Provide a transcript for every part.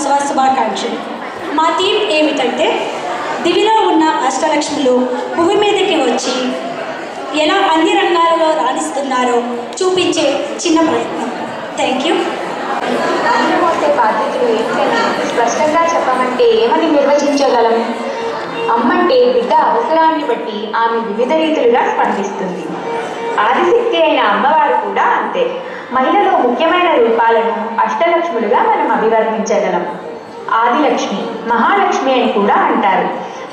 దినోత్సవ శుభాకాంక్షలు. మా థీమ్ ఏమిటంటే దివిలో ఉన్న అష్టలక్ష్ములు భూమి మీదకి వచ్చి ఎలా అన్ని రంగాలలో రాణిస్తున్నారో చూపించే చిన్న ప్రయత్నం. Thank you. అన్ని మోసే బాధ్యతలు ఏంటని స్పష్టంగా చెప్పమంటే ఏమని నిర్వచించగలం? అమ్మంటే బిడ్డ అవసరాన్ని బట్టి ఆమె వివిధ రీతులుగా స్పందిస్తుంది. ఆదిశక్తి అయిన అమ్మవారు కూడా అంతే. మహిళలో ముఖ్యమైన రూపాలను అష్టలక్ష్ములుగా మనం అభివర్ణించగలం. ఆదిలక్ష్మి, మహాలక్ష్మి అని కూడా అంటారు.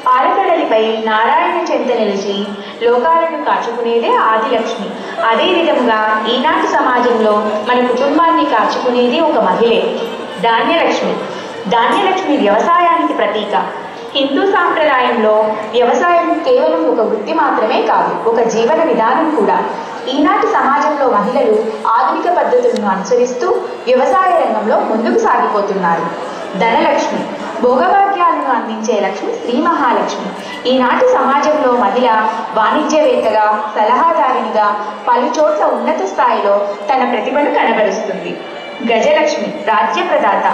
పాలకడలిపై నారాయణ చెంత నిలిచి లోకాలను కాచుకునేదే ఆదిలక్ష్మి. అదే విధముగా ఈనాటి సమాజంలో మన కుటుంబాన్ని కాచుకునేది ఒక మహిళే. ధాన్యలక్ష్మి. ధాన్యలక్ష్మి వ్యవసాయానికి ప్రతీక. హిందూ సాంప్రదాయంలో వ్యవసాయం కేవలం ఒక వృత్తి మాత్రమే కాదు, ఒక జీవన విధానం కూడా. ఈనాటి సమాజంలో మహిళలు ఆధునిక పద్ధతులను అనుసరిస్తూ వ్యవసాయ రంగంలో ముందుకు సాగిపోతున్నారు. ధనలక్ష్మి. భోగభాగ్యాలను అందించే లక్ష్మి శ్రీ మహాలక్ష్మి. ఈనాటి సమాజంలో మహిళ వాణిజ్యవేత్తగా, సలహాదారునిగా పలు చోట్ల ఉన్నత స్థాయిలో తన ప్రతిభను కనబరుస్తుంది. గజలక్ష్మి. రాజ్యప్రదాత.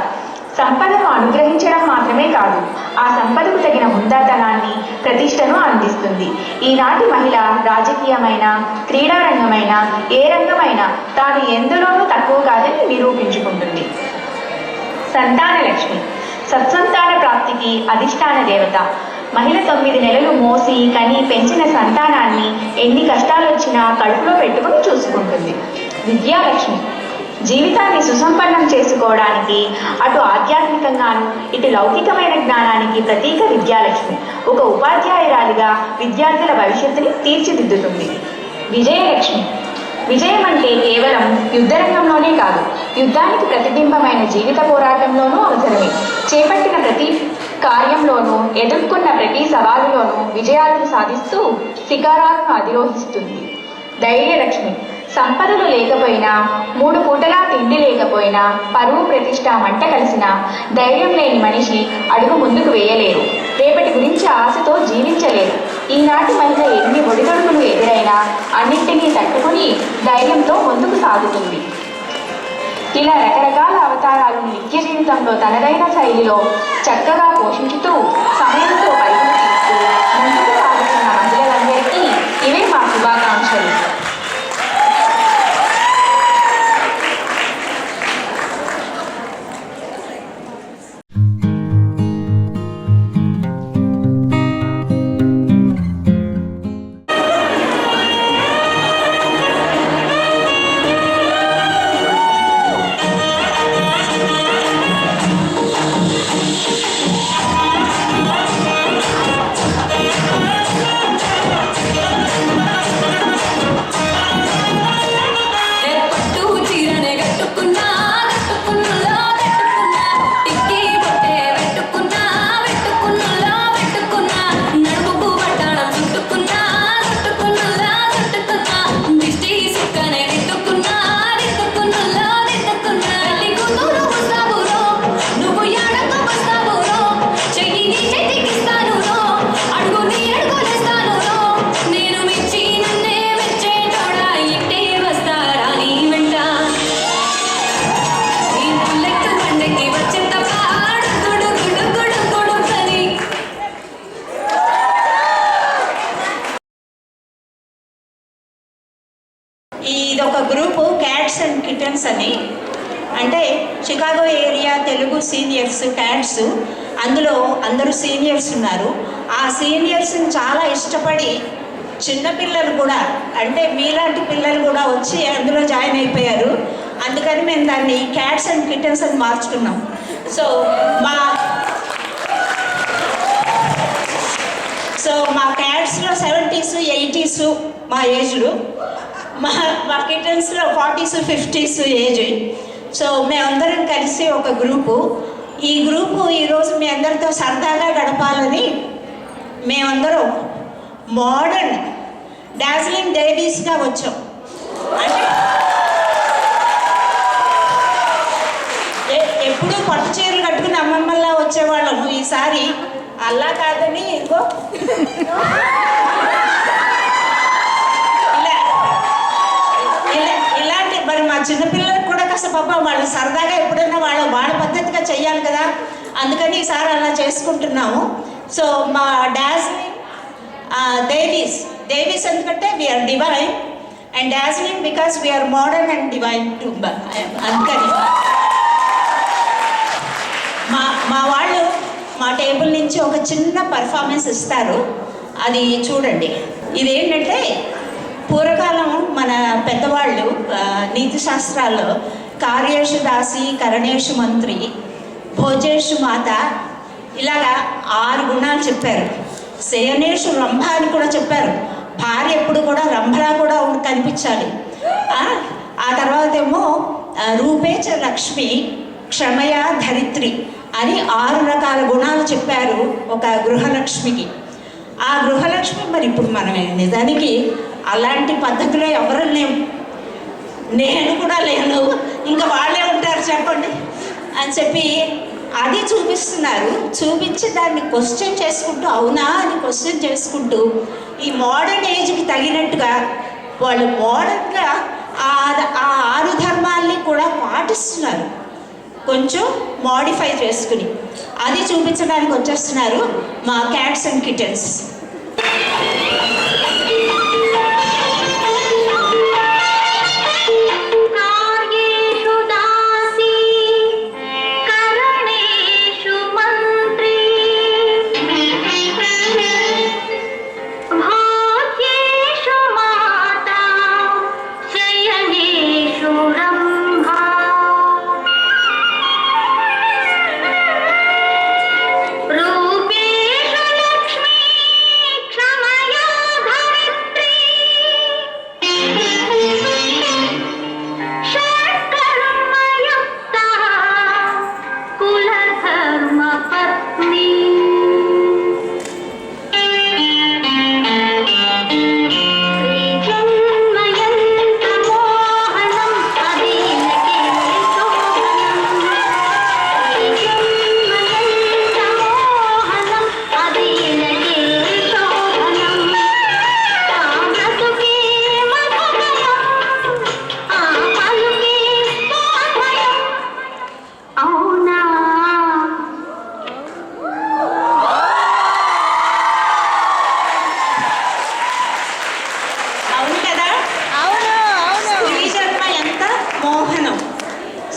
సంపదను అనుగ్రహించడం మాత్రమే కాదు, ఆ సంపదకు తగిన హుందాతనాన్ని, ప్రతిష్టను అందిస్తుంది. ఈనాటి మహిళ రాజకీయమైన, క్రీడారంగమైన, ఏ రంగమైనా తాను ఎందులోనూ తక్కువ కాదని నిరూపించుకుంటుంది. సంతానలక్ష్మి. సత్సంతాన ప్రాప్తికి అధిష్టాన దేవత. మహిళ 9 నెలలు మోసి కని పెంచిన సంతానాన్ని ఎన్ని కష్టాలు వచ్చినా కడుపులో పెట్టుకుని చూసుకుంటుంది. విద్యాలక్ష్మి. జీవితాన్ని సుసంపన్నం చేసుకోవడానికి అటు ఆధ్యాత్మికంగాను ఇటు లౌకికమైన జ్ఞానానికి ప్రతీక విద్యాలక్ష్మి. ఒక ఉపాధ్యాయురాలిగా విద్యార్థుల భవిష్యత్తుని తీర్చిదిద్దుతుంది. విజయలక్ష్మి. విజయం అంటే కేవలం యుద్ధరంగంలోనే కాదు, యుద్ధానికి ప్రతిబింబమైన జీవిత పోరాటంలోనూ అవసరమే. చేపట్టిన ప్రతి కార్యంలోనూ, ఎదుర్కొన్న ప్రతి సవాలులోనూ విజయాలను సాధిస్తూ శిఖరాలను అధిరోహిస్తుంది. ధైర్యలక్ష్మి. సంపదలు లేకపోయినా, 3 పూటలా తిండి లేకపోయినా, పరువు ప్రతిష్ట మంట కలిసిన ధైర్యం లేని మనిషి అడుగు ముందుకు వేయలేరు, రేపటి గురించి ఆశతో జీవించలేరు. ఈనాటి మహిళ ఎన్ని ఒడిదొడుకులు ఎదురైనా అన్నింటినీ తట్టుకుని ధైర్యంతో ముందుకు సాగుతుంది. ఇలా రకరకాల అవతారాలను నిత్య జీవితంలో తనదైన శైలిలో చక్కగా పోషించుతూ సమయంతో పరుగులు తీస్తూ ముందుకు సాగుతున్న మహిళలందరికీ ఇవే మా శుభాకాంక్షలు. ఇదొక గ్రూపు క్యాట్స్ అండ్ కిటన్స్ అని, అంటే Chicago area Telugu seniors cats. అందులో అందరూ సీనియర్స్ ఉన్నారు. ఆ సీనియర్స్ని చాలా ఇష్టపడి చిన్నపిల్లలు కూడా, అంటే మీలాంటి పిల్లలు కూడా వచ్చి అందులో జాయిన్ అయిపోయారు. అందుకని మేము దాన్ని క్యాట్స్ అండ్ కిటన్స్ అని మార్చుకున్నాం. సో మా క్యాట్స్లో 70s 80s మా ఏజ్లు, మా కిటన్స్లో 40s 50s ఏజ్. సో మేమందరం కలిసి ఒక గ్రూపు. ఈ గ్రూపు ఈరోజు మీ అందరితో సరదాగా గడపాలని మేమందరం మోడర్న్ డార్జిలింగ్ డైరీస్గా వచ్చాం. అంటే ఎప్పుడు పట్టు చీరలు కట్టుకుని అమ్మమ్మల్లా వచ్చేవాళ్ళము. ఈసారి అలా కాదని ఇంకో ఇలాంటి మరి మా చిన్నపిల్లలకు కూడా కాస్త పాపం వాళ్ళు సరదాగా ఎప్పుడైనా వాళ్ళ పద్ధతిగా చెయ్యాలి కదా, అందుకని ఈసారి అలా చేసుకుంటున్నాము. సో మా డాజ్లింగ్ దేవీస్ ఎందుకంటే we are divine and dazzling because we are modern and divine too, అందుకని మా వాళ్ళు మా టేబుల్ నుంచి ఒక చిన్న పర్ఫార్మెన్స్ ఇస్తారు, అది చూడండి. ఇదేంటంటే పూర్వకాలం మన పెద్దవాళ్ళు నీతి శాస్త్రాల్లో కార్యేషు దాసి కరణేషు మంత్రి భోజేషు మాత ఇలాగా 6 గుణాలు చెప్పారు. శయనేషు రంభ అని కూడా చెప్పారు. భార్య ఎప్పుడు కూడా రంభలా కూడా కనిపించాలి. ఆ తర్వాత ఏమో రూపేచ లక్ష్మి క్షమయా ధరిత్రి అని 6 రకాల గుణాలు చెప్పారు ఒక గృహలక్ష్మికి. ఆ గృహలక్ష్మి మరి ఇప్పుడు మనం నిజానికి అలాంటి పద్ధతిలో ఎవరు లేము, నేను కూడా లేను, ఇంకా వాళ్ళే ఉంటారు చెప్పండి అని చెప్పి అది చూపిస్తున్నారు. చూపించి దాన్ని క్వశ్చన్ చేసుకుంటూ అవునా అని క్వశ్చన్ చేసుకుంటూ ఈ మోడర్న్ ఏజ్కి తగినట్టుగా వాళ్ళు మోడర్న్గా ఆ 6 ధర్మాల్ని కూడా పాటిస్తున్నారు, కొంచెం మోడిఫై చేసుకుని అది చూపించడానికి వచ్చేస్తున్నారు మా క్యాట్స్ అండ్ కిటన్స్.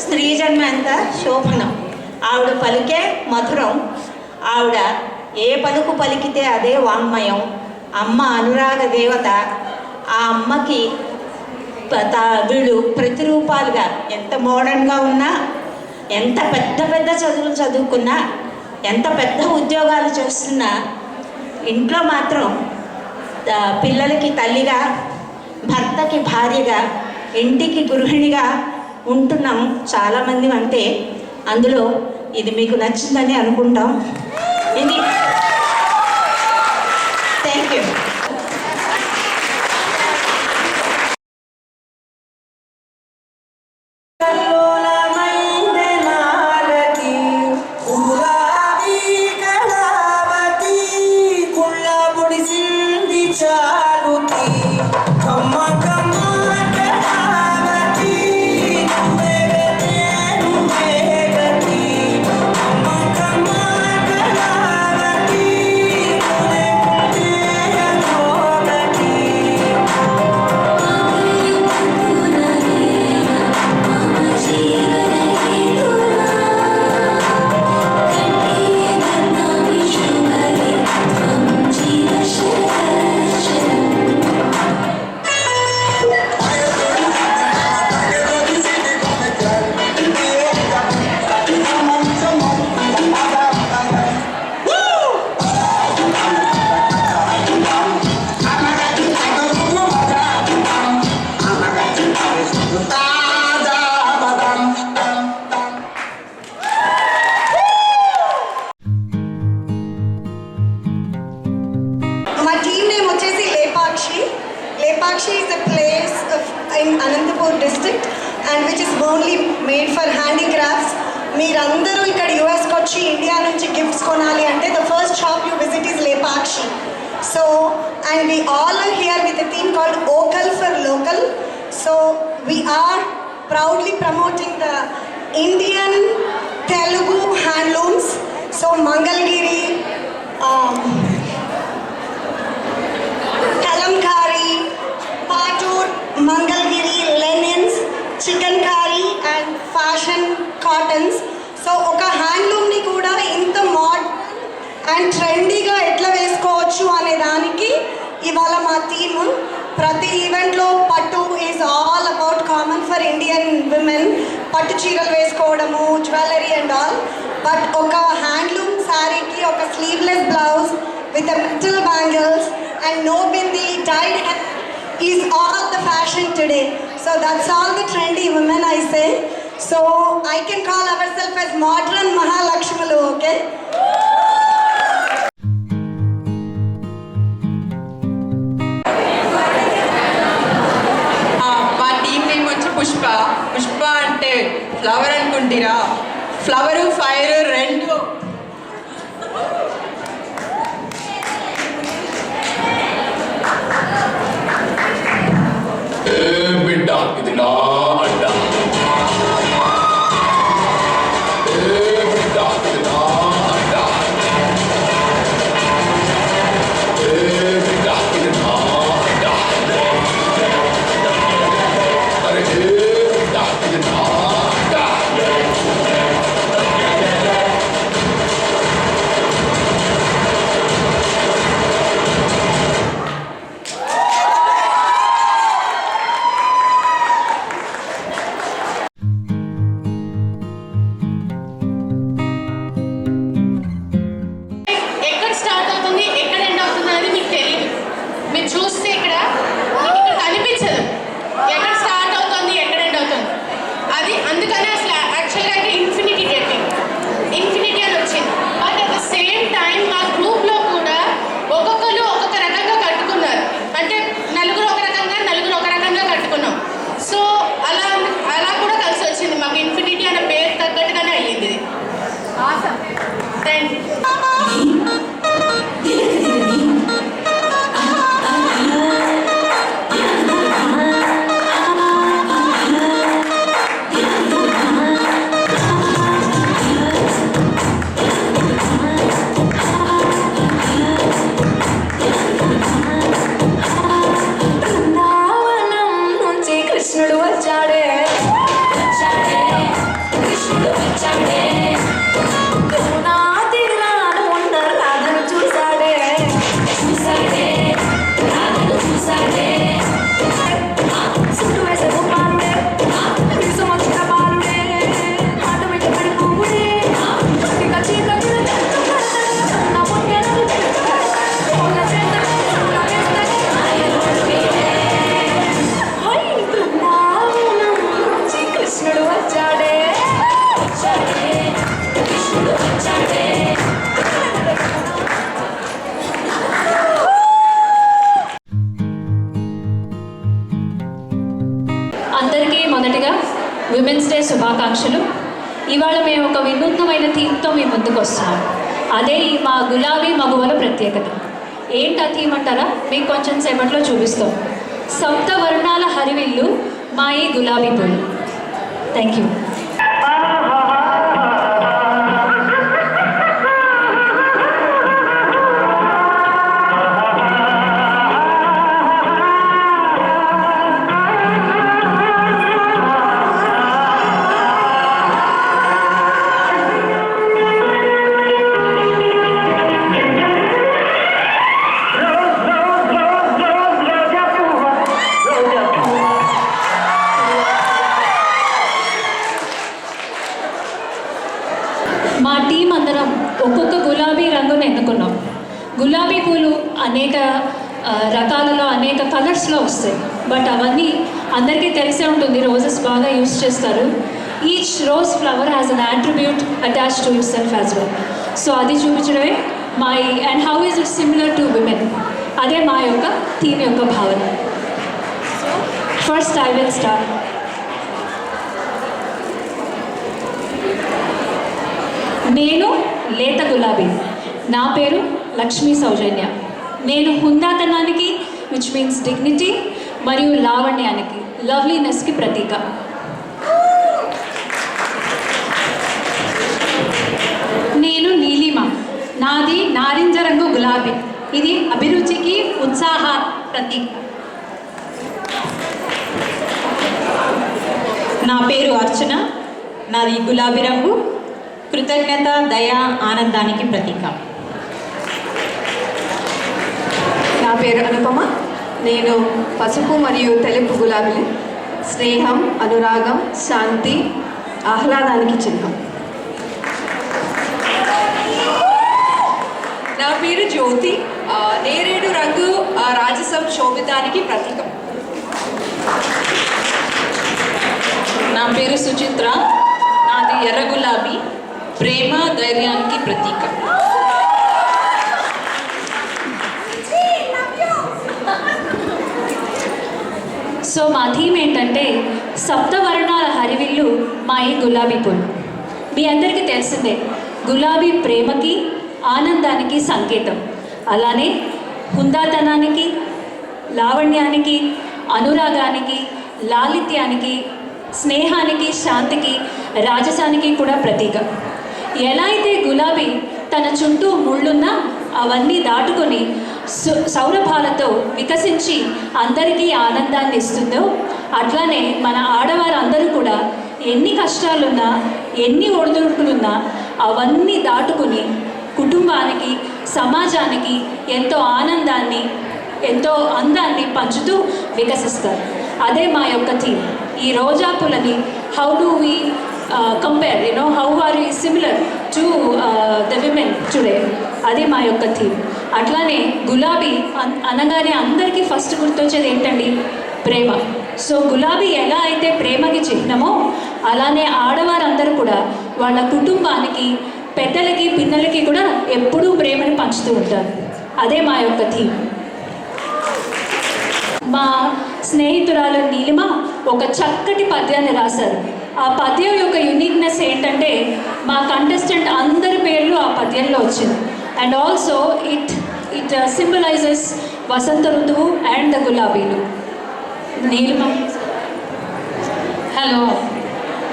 స్త్రీ జన్మ ఎంత శోభనం, ఆవిడ పలికే మధురం, ఆవిడ ఏ పలుకు పలికితే అదే వాంగ్మయం. అమ్మ అనురాగ దేవత, ఆ అమ్మకి వీళ్ళు ప్రతిరూపాలుగా ఎంత మోడర్న్గా ఉన్నా, ఎంత పెద్ద పెద్ద చదువులు చదువుకున్నా, ఎంత పెద్ద ఉద్యోగాలు చేస్తున్నా, ఇంట్లో మాత్రం పిల్లలకి తల్లిగా, భర్తకి భార్యగా, ఇంటికి గృహిణిగా ఉంటున్నాం చాలామంది. అంటే అందులో ఇది మీకు నచ్చిందని అనుకుంటాం. ఇది thank you. Lepakshi is a place in Anantapur district and which is only made for handicrafts. మీరందరూ ఇక్కడ యుఎస్కి వచ్చి ఇండియా నుంచి గిఫ్ట్స్ కొనాలి అంటే the first shop you visit is Lepakshi. So and we all are here with a theme called Vocal for Local. So we are proudly promoting the Indian Telugu handlooms. So Mangalgiri, Kalamkari, Patur, Mangalgiri linens, chikankari and fashion cottons. So oka handloom ni kuda inta mod and trendy ga etla vesukochu ane daniki ivala ma theme. ప్రతి ఈవెంట్లో పట్టు is all about common for Indian women. పట్టు చీరలు వేసుకోవడము, jewellery and all. But ఒక handloom శారీకి ఒక sleeveless blouse with metal bangles and no bindi tide is all the fashion today. So that's all the trendy women I say. So I can call our self as modern మహాలక్ష్ములు. Okay, Pushpa అంటే flower అనుకుంటారా? Flower fire రెండు. బిడ్డ ఇది నా అడ్డ, బిడ్డ ఇది నా అడ్డ, బిడ్డ ఇది నా అడ్డ, అరే బిడ్డ ఇది నా అడ్డ. ఎక్కడ స్టార్ట్ అవుతుంది, ఎక్కడ ఎండ్ అవుతుంది అనేది మీకు తెలియదు. మీరు చూస్తే ఇక్కడ మీకు ఇక్కడ కనిపించదు ఎక్కడ స్టార్ట్ అవుతుంది, ఎక్కడ ఎండ్ అవుతుంది అది. అందుకనే అసలు యాక్చువల్గా అయితే ఇన్ఫినిటీ డేటింగ్, ఇన్ఫినిటీ అని వచ్చింది. But at the same time మా గ్రూప్లో కూడా ఒక్కొక్కరు ఒక్కొక్క రకంగా కట్టుకున్నారు. అంటే నలుగురు ఒక రకంగా, నలుగురు ఒక రకంగా కట్టుకున్నాం. సో అలా అలా కూడా కలిసి వచ్చింది. మాకు ఇన్ఫినిటీ అనే పేరు తగ్గట్టుగానే అయ్యింది ఇది. Thank you. బృందావనం నుంచి కృష్ణుడు వచ్చాడే, కృష్ణుడు వచ్చాడే. యమునా తీరాన ఉన్న రాధను చూశాడే, రాధను చూశాడే. సుట్టు వేసే గోపాలుడే, విషం వచ్చిన బాలుడే, మాట వెంట పడి పువ్వుడే, ఇక చీకటి నా పొట్టెనలు పొగ బృందావనం నుంచి కృష్ణుడు వచ్చాడే, కృష్ణుడు వచ్చాడే. అందరికీ మొదటిగా విమెన్స్ డే శుభాకాంక్షలు. ఇవాళ మేము ఒక వినూత్నమైన థీమ్తో మీ ముందుకు వస్తున్నాం. అదే ఈ మా గులాబీ మగువల ప్రత్యేకత. ఏంటి ఆ థీమ్ అంటారా? మీకు కొంచెం సేపట్లో చూపిస్తాం. సప్త వర్ణాల హరివిల్లు మా ఈ గులాబీ పూలు. Thank you. మా టీం అందరం ఒక్కొక్క గులాబీ రంగును ఎన్నుకున్నాం. గులాబీ పూలు అనేక రకాలలో, అనేక కలర్స్లో వస్తాయి. బట్ అవన్నీ అందరికీ తెలిసే ఉంటుంది, రోజెస్ బాగా యూస్ చేస్తారు. Each rose flower has an attribute attached to it self as well. So అది చూపించడమే మా and how is it similar to women, అదే మా యొక్క థీమ్ యొక్క భావన. First I will start. నేను లేత గులాబీ. నా పేరు లక్ష్మీ సౌజన్య. నేను హుందాతనానికి, విచ్ మీన్స్ డిగ్నిటీ, మరియు లావణ్యానికి, లవ్లీనెస్కి ప్రతీక. నేను నీలిమ. నాది నారింజ రంగు గులాబీ. ఇది అభిరుచికి ఉత్సాహ ప్రతీక. నా పేరు అర్చన. నాది గులాబీ రంగు. కృతజ్ఞత, దయ, ఆనందానికి ప్రతీక. నా పేరు అనుపమ. నేను పసుపు మరియు తెలుపు గులాబీలు. స్నేహం, అనురాగం, శాంతి, ఆహ్లాదానికి చిహ్నం. నా పేరు జ్యోతి. నేరేడు రంగు రాజసం, శోభితానికి ప్రతీకం. నా పేరు సుచిత్ర. నాది ఎర్ర గులాబీ. ప్రేమ, ధైర్యానికి ప్రతీక. సో మా థీమ్ ఏంటంటే సప్తవర్ణాల హరివిల్లు మా ఈ గులాబీ పూలు. మీ అందరికీ తెలిసిందే, గులాబీ ప్రేమకి, ఆనందానికి సంకేతం. అలానే హుందాతనానికి, లావణ్యానికి, అనురాగానికి, లాలిత్యానికి, స్నేహానికి, శాంతికి, రాజసానికి కూడా ప్రతీక. ఎలా అయితే గులాబీ తన చుట్టూ ముళ్ళున్నా అవన్నీ దాటుకొని సౌరభాలతో వికసించి అందరికీ ఆనందాన్ని ఇస్తుందో, అట్లానే మన ఆడవారందరూ కూడా ఎన్ని కష్టాలున్నా, ఎన్ని ఒడిదుడుకులున్నా అవన్నీ దాటుకుని కుటుంబానికి, సమాజానికి ఎంతో ఆనందాన్ని, ఎంతో అందాన్ని పంచుతూ వికసిస్తారు. అదే మా యొక్క థీమ్. ఈ రోజా పూలని how do we compare, how are you similar to the women today, అది మా యొక్క థీమ్. అట్లానే గులాబీ అనగానే అందరికీ ఫస్ట్ గుర్తొచ్చేది ఏంటండి? ప్రేమ. సో గులాబీ ఎలా అయితే ప్రేమకి చిహ్నమో, అలానే ఆడవారందరూ కూడా వాళ్ళ కుటుంబానికి, పెద్దలకి, పిల్లలకి కూడా ఎప్పుడూ ప్రేమని పంచుతూ ఉంటారు. అదే మా యొక్క థీమ్. మా స్నేహితురాలు నీలిమ ఒక చక్కటి పద్యాన్ని రాశారు. ఆ పద్యం యొక్క యూనిక్నెస్ ఏంటంటే మా కంటెస్టెంట్ అందరి పేర్లు ఆ పద్యంలో వచ్చింది. అండ్ ఆల్సో ఇట్ సింబలైజెస్ వసంత ఋతువు అండ్ ద గులాబీలు. నీలిమ. హలో,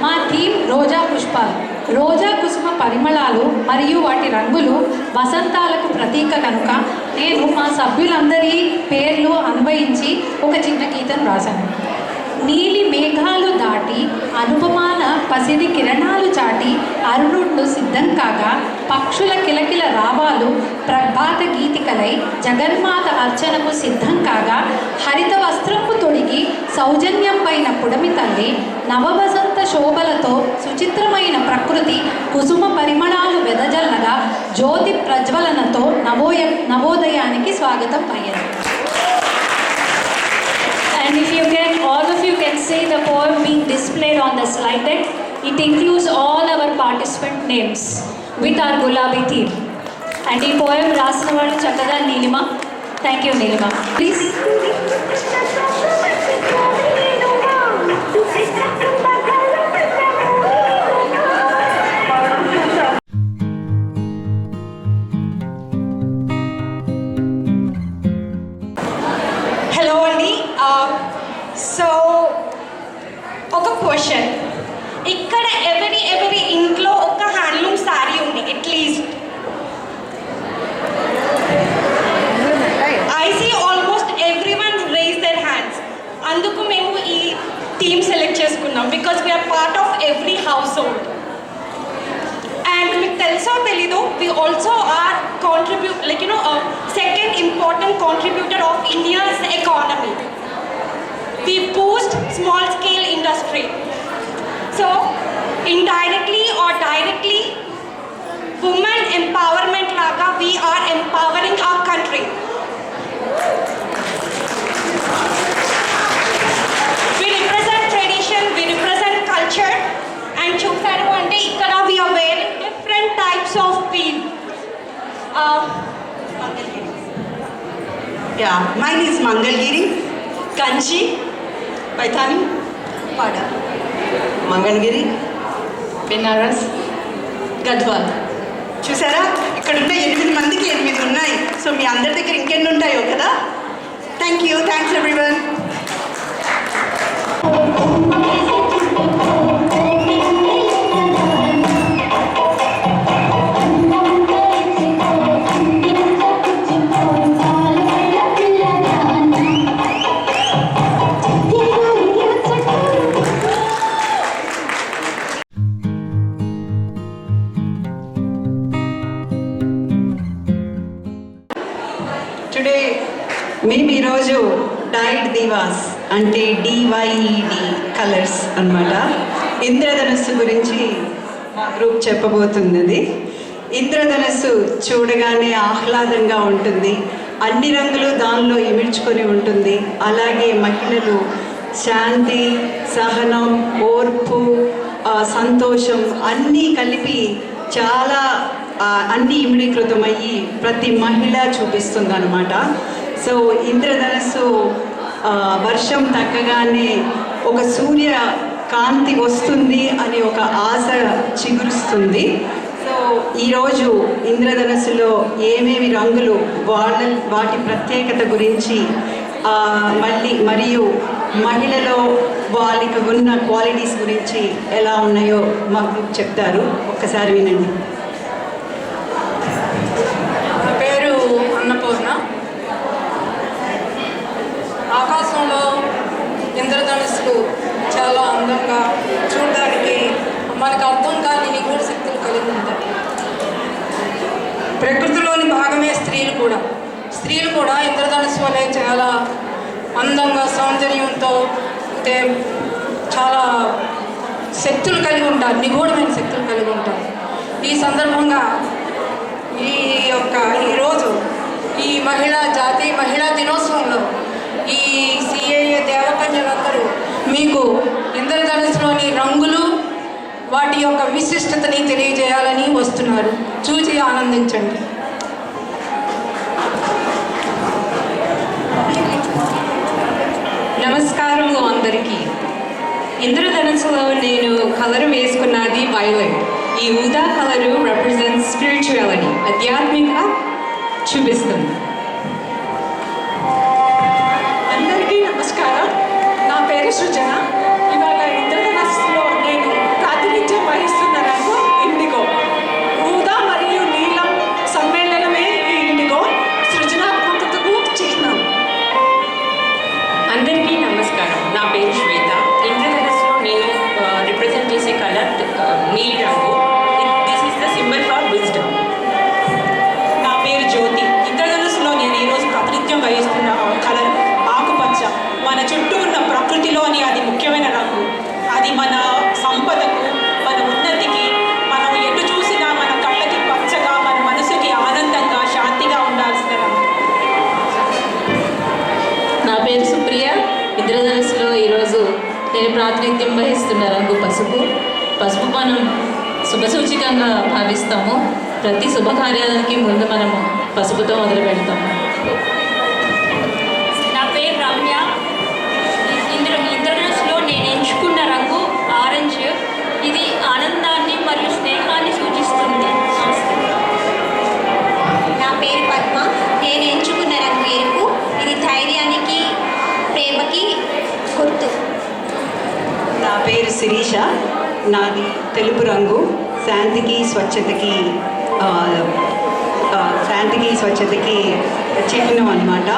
మా థీమ్ రోజా పుష్పాలు. రోజా కుసుమ పరిమళాలు మరియు వాటి రంగులు వసంతాలకు ప్రతీక కనుక నేను మా సభ్యులందరి పేర్లు అన్వయించి ఒక చిన్న గీతం రాశాను. నీలి మేఘాలు దాటి అనుపమాన పసిడి కిరణాలు చాటి అరుణుడు సిద్ధం కాగా పక్షుల కిలకిల రావాలు ప్రభాత గీతికలై జగన్మాత అర్చనకు సిద్ధం కాగా హరిత వస్త్రపు తొడిగి సౌజన్యం పైన పుడమి తల్లి నవవసంత శోభలతో సుచిత్రమైన ప్రకృతి కుసుమ పరిమళాలు వెదజల్లగా జ్యోతి ప్రజ్వలనతో నవోదయానికి స్వాగతం అయ్యారు. And if you can, all of you can say the poem being displayed on the slide deck. It includes all our participant names with our Gulabi theme. And ఈ poem రాసిన వాళ్ళు చక్కగా Neelima. Thank you, Neelima. Please. Hello అండి. So ఒక question, ఇక్కడ ఎవరి ఇంట్లో ఒక హ్యాండ్లూమ్ శారీ ఉంది at least? I see almost everyone raise their hands. అందుకు మేము ఈ టీమ్ సెలెక్ట్ చేసుకున్నాం, because we are part of every household. And మీకు తెలుసో తెలీదు, we also are second important contributor of India's economy. We boost small scale industry. So indirectly or directly, women empowerment laga we are empowering our country. We represent tradition, we represent culture, and చూసారు అంటే ఇక్కడ we are wearing different types of peel. Yeah, mine is Mangalgiri, Kanchi, Paithani, Pada. Mangalagiri, Banaras, Gadwal. చూసారా, ఇక్కడ ఉన్న 8 మందికి 8 ఉన్నాయి. So మీ అందరి దగ్గర ఇంకెన్ని ఉంటాయో కదా. Thank you, thanks everyone. Divas అంటే డివైఈడి కలర్స్ అన్నమాట. ఇంద్రధనస్సు గురించి మా గ్రూప్ చెప్పబోతున్నది. ఇంద్రధనస్సు చూడగానే ఆహ్లాదంగా ఉంటుంది, అన్ని రంగులు దానిలో ఇమిడ్చుకొని ఉంటుంది. అలాగే మహిళలు శాంతి, సహనం, ఓర్పు, సంతోషం అన్నీ కలిపి చాలా అన్నీ ఇమిడీకృతమయ్యి ప్రతి మహిళ చూపిస్తుందన్నమాట. సో ఇంద్రధనస్సు వర్షం తగ్గగానే ఒక సూర్య కాంతి వస్తుంది అని ఒక ఆశ చిగురుస్తుంది. సో ఈరోజు ఇంద్రధనస్సులో ఏమేమి రంగులు వాటి ప్రత్యేకత గురించి మరియు మహిళలో వాళ్ళకి ఉన్న క్వాలిటీస్ గురించి ఎలా ఉన్నాయో మాకు చెప్తారు. ఒక్కసారి వినండి. నా పేరు అన్నపూర్ణ. ఆకాశంలో ఇంద్రధనుస్సులు చాలా అందంగా చూడడానికి మనకు అర్థం కాని నిగూఢ శక్తులు కలిగి ఉంటాయి. ప్రకృతిలోని భాగమే స్త్రీలు కూడా ఇంద్రధనుస్సు వలె చాలా అందంగా సౌందర్యంతో చాలా శక్తులు కలిగి ఉంటారు, నిగూఢమైన శక్తులు కలిగి ఉంటారు. ఈ సందర్భంగా ఈరోజు ఈ జాతీయ మహిళా దినోత్సవంలో ఈ సిఏఏ దేవకన్యలందరూ మీకు ఇంద్రధనుస్సులోని రంగులు వాటి యొక్క విశిష్టతని తెలియజేయాలని వస్తున్నారు. చూసి ఆనందించండి. నమస్కారము అందరికీ. ఇంద్రధనుస్సులో నేను కలర్ వేసుకున్నది వైలెట్. ఈ ఊదా కలరు రిప్రజెంట్స్ స్పిరిచువాలిటీ, ఆధ్యాత్మిక చూపిస్తుంది. అందరికీ నమస్కారం. నా పేరు సృజన. ఇవాళ ఇంద్రధనుస్సులో నేను ప్రాతినిధ్యం వహిస్తున్న రంగు ఇండిగో. ఊదా మరియు నీలం సమ్మేళనమే ఈ ఇండిగో, సృజనాత్మకతకు చిహ్నం. అందరికీ నమస్కారం. నా పేరు శ్వేత. ఇంద్రధనుస్సులో నేను రిప్రజెంట్ చేసే కలర్ నీలి రంగు. This is the symbol for wisdom. నా పేరు జ్యోతి. ఇంద్రధనుస్సులో నేను ఈరోజు ప్రాతినిధ్యం వహిస్తున్న కలర్ ఆకుపచ్చ. మన చుట్టూ ఉన్న ప్రకృతిలోని అది ముఖ్యమైన రంగు. అది మన సంపదకు, మన ఉన్నతికి, మనం ఎటు చూసినా మన కళ్ళకి పచ్చగా, మన మనసుకి ఆనందంగా, శాంతిగా ఉండాల్సిన రంగు. నా పేరు సుప్రియ. ఇంద్రధనుస్సులో ఈరోజు నేను ప్రాతినిధ్యం వహిస్తున్న రంగు పసుపు. పసుపు మనం శుభసూచికంగా భావిస్తాము. ప్రతి శుభకార్యాలకి ముందు మనము పసుపుతో మొదలు పెడతాము. నా పేరు రమ్య. ఇంద్రధనుస్సులో నేను ఎంచుకున్న రంగు ఆరెంజ్. ఇది ఆనందాన్ని మరియు స్నేహాన్ని సూచిస్తుంది. నా పేరు పద్మ. నేను ఎంచుకున్న రంగు ఎరుపు. ఇది ధైర్యానికి, ప్రేమకి గుర్తు. నా పేరు శిరీష. నాది తెలుపు రంగు. శాంతికి స్వచ్ఛతకి చిహ్నం అన్నమాట.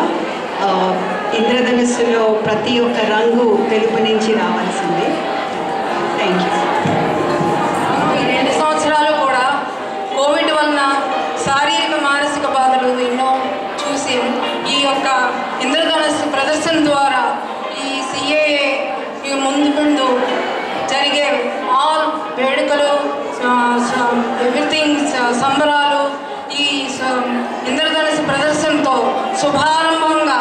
ఇంద్రధనుస్సులో ప్రతి ఒక్క రంగు తెలుపు నుంచి రావాల్సింది. Thank you. ఈ 2 సంవత్సరాలు కూడా కోవిడ్ వలన శారీరక మానసిక బాధలు ఎన్నో చూసి ఈ యొక్క ఇంద్రధనుస్సు ప్రదర్శన ద్వారా ఈ సిఏఏ ముందు జరిగే ఆల్ వేడుకలు, ఎవ్రీథింగ్ సంబరాలు ఈ ఇంద్రధనుస్సు ప్రదర్శనతో శుభారంభంగా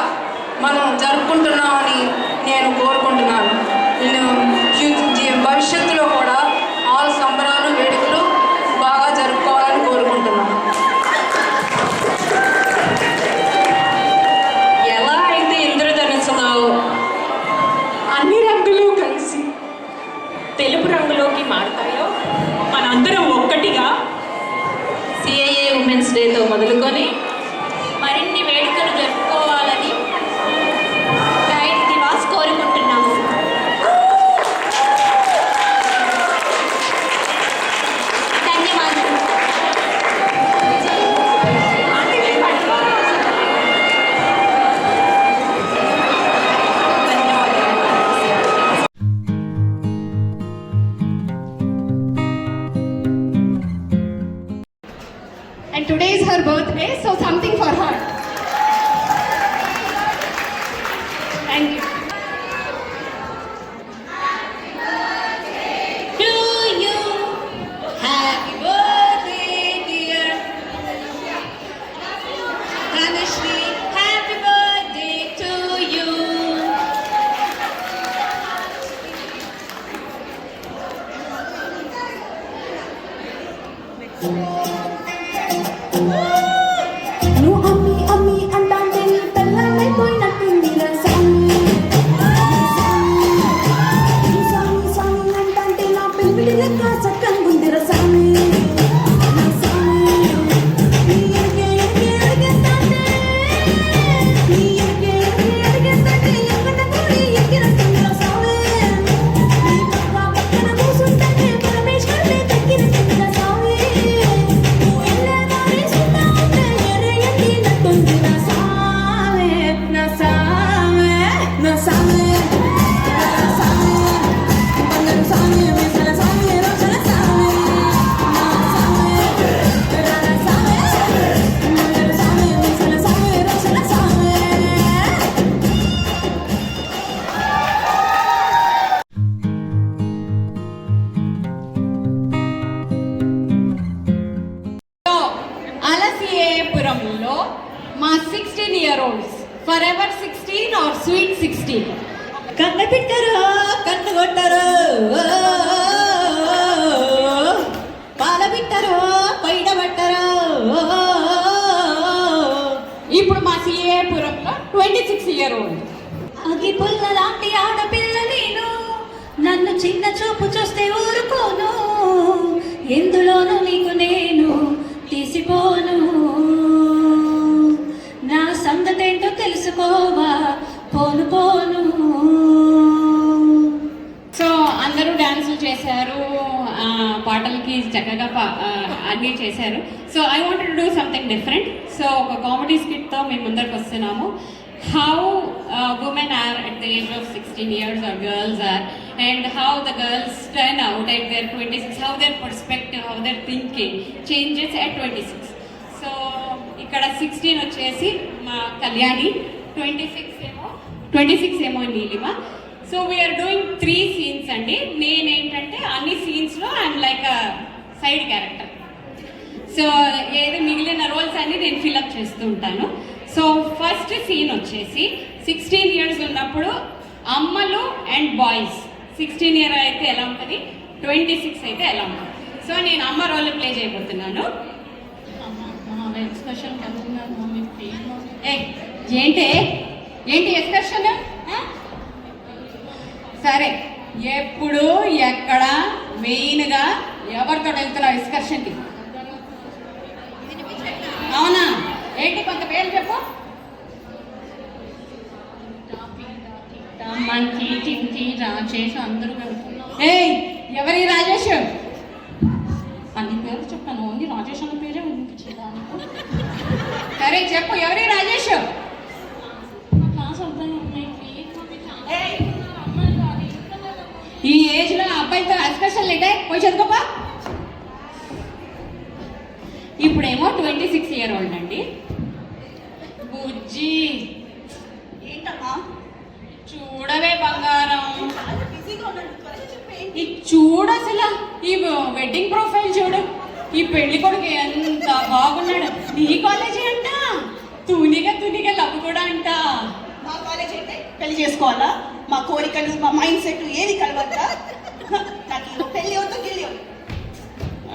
మనం జరుపుకుంటున్నామని నేను కోరుకుంటున్నాను. నేను భవిష్యత్తులో కూడా ఆల్ సంబరాలు, వేడుకలు బాగా జరుపుకోవాలని కోరుకుంటున్నాను. ఎలా అయితే ఇంద్రధనుస్సులో అన్ని రంగులు కలిసి తెలుపు రంగులోకి మారుతాయో, మనందరం ఒక్కటిగా సిఐఏ ఉమెన్స్ డేతో మొదలుకొని మరిన్ని వేడుకలు జరుపుకోవాలని గైడ్ దివాస్ కోరుకుంటున్నాము. ధన్యవాదాలు. And today is her birthday, so something for her. Thank you. నువ్వు అమ్మి అమ్మి అంటాంటే నీ పెళ్ళామైపోయినట్టుంది రా సామి. సామి సామి అంటాంటే నా పెళ్ళి లెక్క చక్కనుంది రా సామి. నా సామి నీ ఎరిగే ఎరిగే ఎరిగేస్తాంటే నీ ఎరిగే ఎరిగే ఎరిగేస్తాంటే ఎక్కడ కూడి ఎక్కినట్టుంది రా సామి. నీ పక్క పక్కన కూసుంటే పరమేశ్వరుడే దక్కినట్టుంది రా సామి. నువ్వు ఎల్లదారి సుత్తా ఉంటే ఎర్రగట్టినట్టుంది రా సామి. నా సామి నా సామి నా సామి బంగారు సామి మీసల సామి రోజుల సామి. నా సామి రాల సామి బంగారు సామి మీసల సామి రోజుల సామి. అలసియేపురంలో మా 16-year-olds ఫరెవర్ 16 ఆర్ స్వీట్ 16 కన్న పిట్టరు కన్ను కొట్టరు పాల పిట్టరు పైన పట్టరు. ఇప్పుడు మా సిఏపురంలో 26-year-old అగ్గి పుల్ల లాంటి ఆడపిల్ల నేను, నన్ను చిన్న చూపు చూస్తే ఊరుకోను, ఎందులోనూ నీకు నేను తీసిపోను, నా సంగతేంటో తెలుసుకోవా పోను పోను. సో అందరూ డాన్సులు చేశారు, పాటలకి చక్కగా అన్నీ చేశారు. So I wanted to do something different. So ఒక కామెడీ స్కిట్తో మేము ముందరికి వస్తున్నాము. How women are at the age of 16 years or girls are, and how the girls turn out at their 26, how their perspective, how their thinking changes at 26. So ఇక్కడ 16 వచ్చేసి మా కళ్యాణి, 26 ఏమో Neelima. So we're doing 3 scenes అండి. నేనేంటంటే అన్ని సీన్స్లో I'm like a side character. So ఏదో మిగిలిన రోల్స్ అన్ని నేను ఫిల్అప్ చేస్తూ ఉంటాను. సో ఫస్ట్ సీన్ వచ్చేసి 16 years ఉన్నప్పుడు అమ్మలు అండ్ బాయ్స్. 16 year అయితే ఎలా ఉంటుంది, 26 అయితే ఎలా ఉంటుంది. సో నేను అమ్మ రోల్ ప్లే చేయబోతున్నాను. ఎక్స్కర్షన్ ఏంటి ఎక్స్కర్షన్? సరే, ఎప్పుడు ఎక్కడ మెయిన్గా ఎవరితో వెళ్తున్నావు ఎక్స్కర్షన్కి? అవునా, ఏంటి కొంత పేరు చెప్పు. మంచి టింకి రాజేష్ అందరూ వెళ్తున్నాం. ఏయ్, ఎవరి రాజేష్? అన్ని పేరు చెప్పాను, ఓన్లీ రాజేష్ అన్న పేరే వినిపించేదా? సరే చెప్పు, ఎవరి రాజేష్? ఈ ఏజ్ లో అబ్బాయితో ఎక్స్కర్షన్ లేదే, పోయి చదువుకోపా. ఇప్పుడేమో 26-year-old అండి. బుజ్జి ఏంటమ్మా, చూడవే బంగారం, ఈ చూడు అసలు ఈ వెడ్డింగ్ ప్రొఫైల్ చూడు, ఈ పెళ్లి కొడుకు ఎంత బాగున్నాడు. నీ కాలేజీ అంట, తునిగా లవ్ కూడా అంట. మా కాలేజ్ అయితే పెళ్లి చేసుకోవాలా? మా కోరికలు, మా మైండ్ సెట్ ఏది కలవద్దా? నాకు పెళ్లి వద్దు, గిల్లి వద్దు.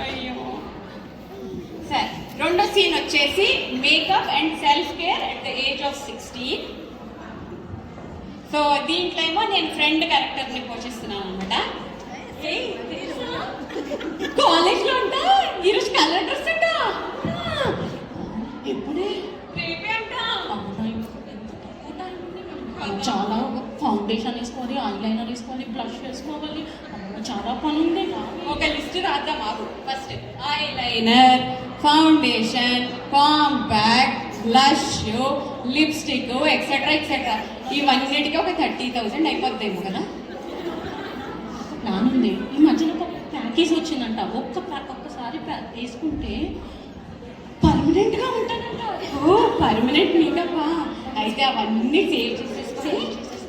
అయ్యో, సరే రెండో సీన్ వచ్చేసి makeup and self care at the age of 16. So దీంట్లో ఏమో నేను ఫ్రెండ్ క్యారెక్టర్ని పోషిస్తున్నాను అనమాట. కాలేజ్లో అంట ఈరోజు కలర్ డ్రెస్ అంట, ఎప్పుడే రేపే అంట. చాలా ఫౌండేషన్ వేసుకోవాలి, ఐలైనర్ వేసుకోవాలి, బ్లష్ వేసుకోవాలి, చాలా పని ఉంది. ఒక లిస్ట్ రాద్దాం ఆగు. First eyeliner, foundation, compact, blush, lipstick, etcetera. ఇవన్నిటికీ ఒక 30,000 అయిపోద్దేమో కదా. నానుంది ఈ మధ్యలో ఒక ప్యాకేజ్ వచ్చిందంట. ఒక్కసారి వేసుకుంటే పర్మనెంట్గా ఉంటానంట. ఓ, పర్మనెంట్ మేకప్. అయితే అవన్నీ సేవ్ చేసేసి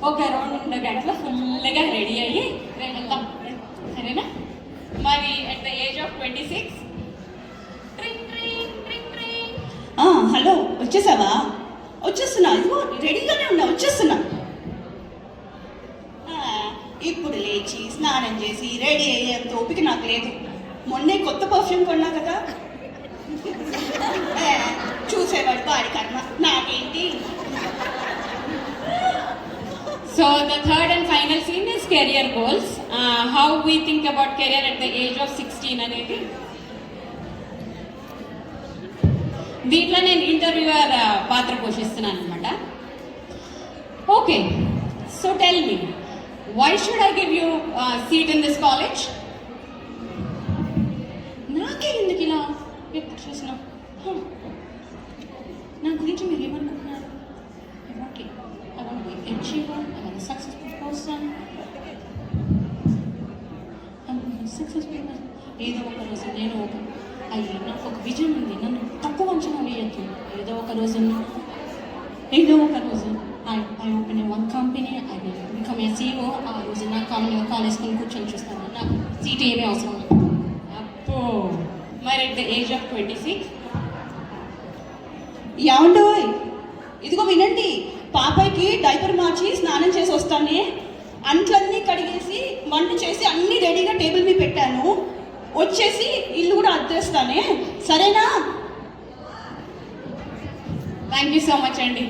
ఒక 2 గంటల ఫుల్గా రెడీ అయ్యి వెళ్దాం, సరేనా? మరి at the age of 26. Hello, వచ్చేసావా? వచ్చేస్తున్నా, ఇదిగో రెడీగానే ఉన్నా, వచ్చేస్తున్నా. ఇప్పుడు లేచి స్నానం చేసి రెడీ అయ్యేంత ఓపిక నాకు లేదు. మొన్నే కొత్త పర్ఫ్యూమ్ కొన్నా కదా, చూసేవాడు వాడి కర్మ, నాకేంటి. So the third and final scene is career goals. How we think about career at the age of 16 అనేది. దీంట్లో నేను ఇంటర్వ్యూవర్ పాత్ర పోషిస్తున్నాను అనమాట. Okay, so tell me, why should I give you seat in this college? నాకే ఎందుకు ఇలా ఎప్పుడు చూసినా నా గురించి మీరు ఏమనుకుంటున్నారు? Okay, I want to be an achiever, I want a successful person. ఏదో ఒక రోజు నేను నాకు ఒక విజన్ ఉంది, నన్ను తక్కువ అంచనా వేయద్దు. ఏదో ఒక రోజు I open one company, I become a CEO. ఆ రోజు నా కాలేజ్ కొని కూర్చొని చూస్తాను, నాకు సీట్ ఏమీ అవసరం లేదు. అప్పో మరి అట్ ద ఏజ్ ఆఫ్ 26 ఏమండోయ్, ఇదిగో వినండి, పాపయ్యకి డైపర్ మార్చి స్నానం చేసి వస్తానే, అంట్లన్నీ కడిగేసి వంట చేసి అన్నీ రెడీగా టేబుల్ మీద పెట్టాను, వచ్చేసి ఇల్లు కూడా అద్దెస్తానే, సరేనా? థ్యాంక్ యూ సో మచ్ అండి.